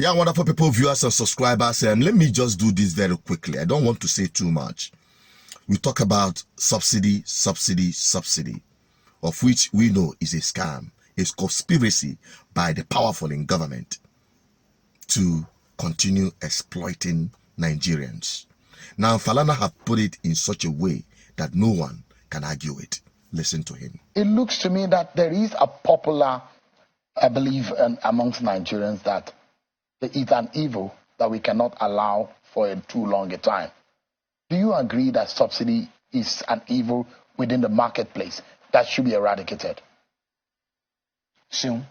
Yeah, wonderful people, viewers and subscribers. Let me just do this very quickly. I don't want to say too much. We talk about subsidy, of which we know is a scam, a conspiracy by the powerful in government to continue exploiting Nigerians. Now, Falana have put it in such a way that no one can argue it. Listen to him. It looks to me that there is a popular, I believe, amongst Nigerians that it's an evil that we cannot allow for a too long a time. Do you agree that subsidy is an evil within the marketplace that should be eradicated? Soon.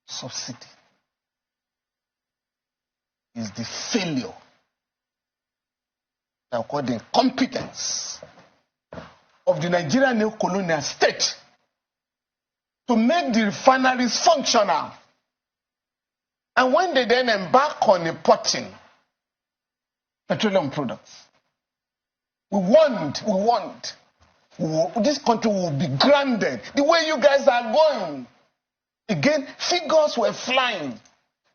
Subsidy is the failure, I call the incompetence of the Nigerian neo-colonial state to make the refineries functional. And when they then embark on importing petroleum products, we want this country will be grounded the way you guys are going. Again, figures were flying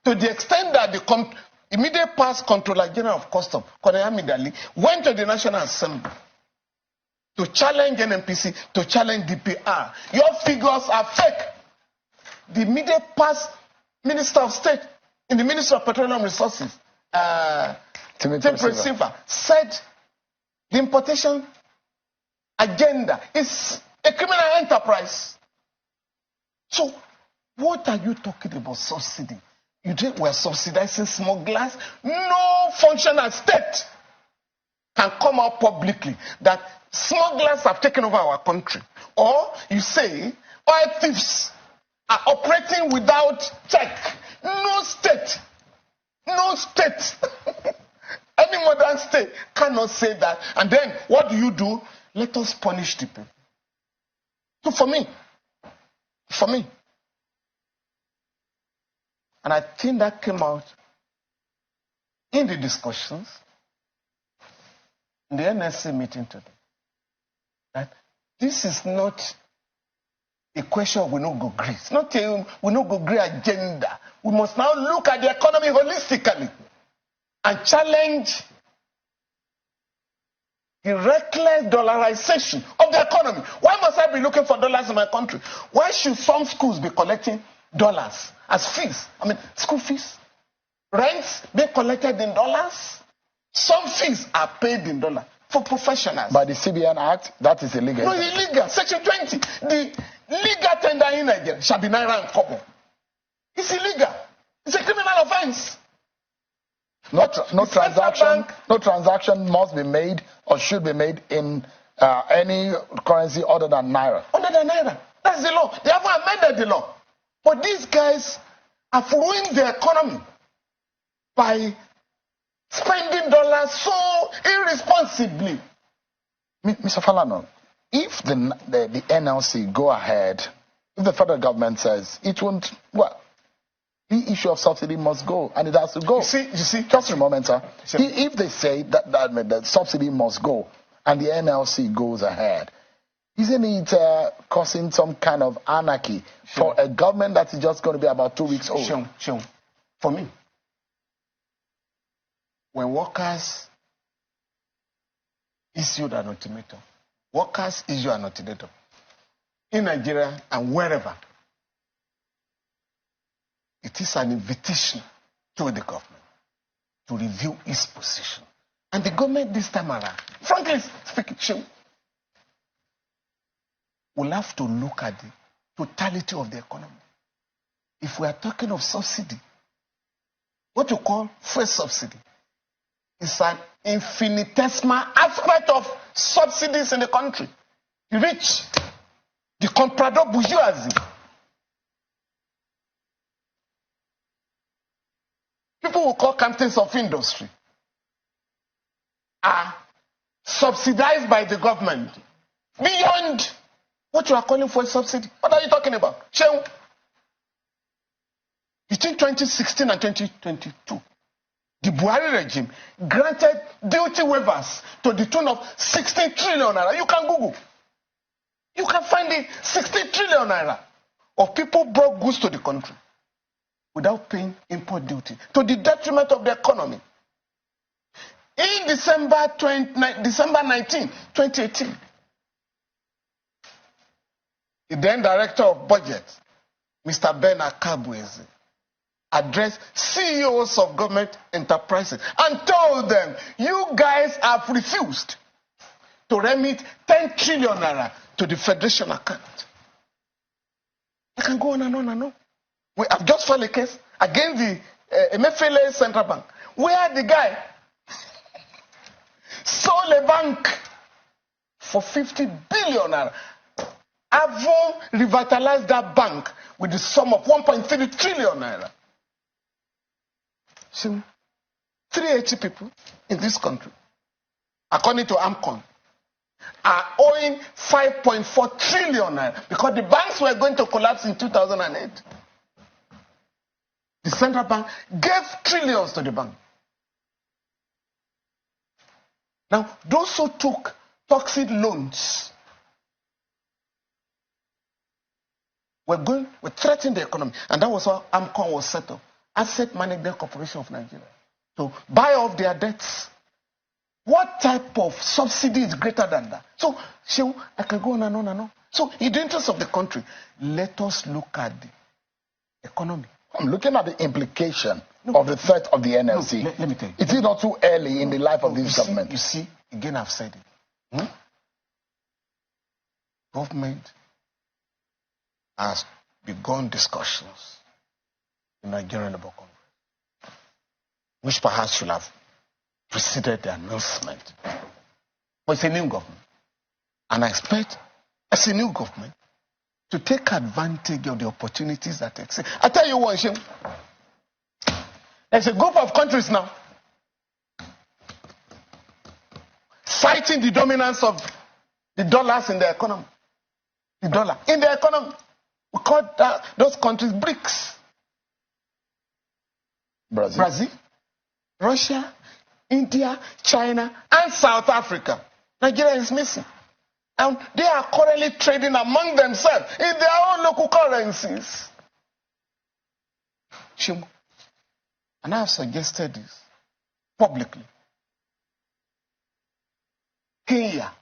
to the extent that the immediate past Controller General of Customs, Colonel Amidali, went to the National Assembly to challenge NNPC, to challenge DPR. Your figures are fake. The immediate past Minister of State in the Ministry of Petroleum Resources, Timothy Silva, said the importation agenda is a criminal enterprise. So, what are you talking about subsidy? You think we're subsidizing smugglers? No functional state can come out publicly that smugglers have taken over our country. Or you say oil thieves are operating without check. No state, any modern state cannot say that. And then what do? Let us punish the people. So for me, and I think that came out in the discussions in the NSC meeting today, that this is not a question of we no go gree. It's not a we no go gree agenda. We must now look at the economy holistically and challenge the reckless dollarization of the economy. Why must I be looking for dollars in my country? Why should some schools be collecting dollars as fees? I mean, school fees, rents being collected in dollars. Some fees are paid in dollars for professionals. By the CBN Act, that is illegal. No, illegal. Section 20. The legal tender in Nigeria shall be Naira and Kobo. It's illegal. It's a criminal offense. No transaction must be made or should be made in any currency other than Naira. Other than Naira. That's the law. They haven't amended the law. But these guys have ruined the economy by spending dollars so irresponsibly. Mr. Falana, if the NLC go ahead, if the federal government says it won't, well, the issue of subsidy must go, and it has to go. You see, just a moment, sir. If they say that subsidy must go, and the NLC goes ahead, isn't it causing some kind of anarchy for a government that is just going to be about 2 weeks old? Sure. For me, when workers issued an ultimatum, in Nigeria and wherever, it is an invitation to the government to review its position. And the government this time around, frankly speaking, will have to look at the totality of the economy. If we are talking of subsidy, what you call first subsidy is an infinitesimal aspect of subsidies in the country. The rich, the comprador bourgeoisie, people who call captains of industry, are subsidized by the government beyond what you are calling for a subsidy. What are you talking about? Between 2016 and 2022, the Buhari regime granted duty waivers to the tune of 60 trillion naira. You can Google. You can find it, 60 trillion naira of people brought goods to the country without paying import duty to the detriment of the economy. In December 19, 2018, the then Director of Budget, Mr. Ben Akabweze, addressed CEOs of government enterprises and told them, you guys have refused to remit 10 trillion naira to the Federation account. I can go on and on and on. We have just filed a case against the Emefiele Central Bank, where the guy sold a bank for 50 billion naira. Avon revitalized that bank with the sum of 1.3 trillion naira. So, 380 people in this country, according to AMCON, are owing 5.4 trillion naira because the banks were going to collapse in 2008. The central bank gave trillions to the bank. Now, those who took toxic loans were threatening the economy, and that was how AMCON was set up, Asset Management Corporation of Nigeria, to buy off their debts. What type of subsidy is greater than that? So, I can go on and on and on. So, in the interest of the country, let us look at the economy. I'm looking at the implication of the threat of the NLC. Let me tell you. Is it not too early in the life of this government? You see, again, I've said it. Government has begun discussions in Nigerian Labour Congress, which perhaps should have preceded the announcement. But it's a new government. And I expect, as a new government, to take advantage of the opportunities that exist. I tell you one thing. There's a group of countries now fighting the dominance of the dollars in the economy. The dollar in the economy. We call those countries BRICS. Brazil, Russia, India, China, and South Africa. Nigeria is missing. And they are currently trading among themselves in their own local currencies. And I have suggested this publicly. Kenya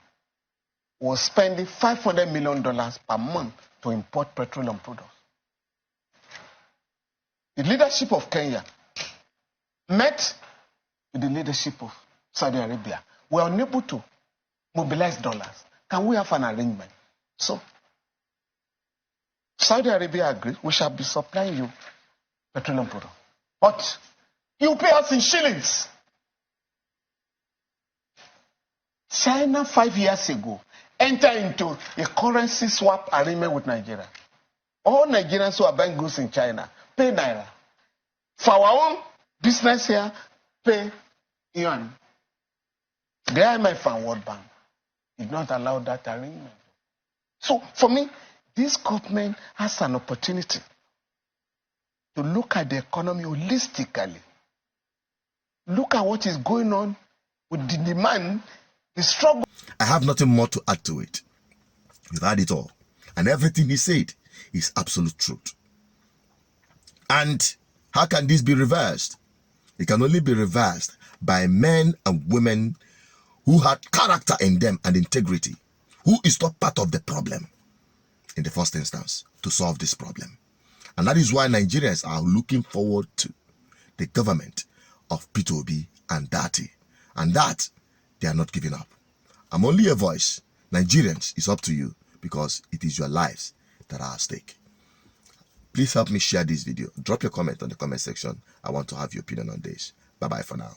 was spending $500 million per month to import petroleum products. The leadership of Kenya met with the leadership of Saudi Arabia. We are unable to mobilize dollars. Can we have an arrangement? So, Saudi Arabia agreed, we shall be supplying you petroleum products. But you pay us in shillings. China 5 years ago entered into a currency swap agreement with Nigeria. All Nigerians who are buying goods in China pay Naira. For our own business here, pay yuan. The IMF and World Bank did not allow that arrangement. So, for me, this government has an opportunity to look at the economy holistically. Look at what is going on with the demand, the struggle. I have nothing more to add to it. You've had it all. And everything he said is absolute truth. And how can this be reversed? It can only be reversed by men and women who had character in them and integrity, who is not part of the problem in the first instance to solve this problem. And that is why Nigerians are looking forward to the government of Peter Obi and Dati. And that, they are not giving up. I'm only a voice. Nigerians, it's up to you because it is your lives that are at stake. Please help me share this video. Drop your comment on the comment section. I want to have your opinion on this. Bye-bye for now.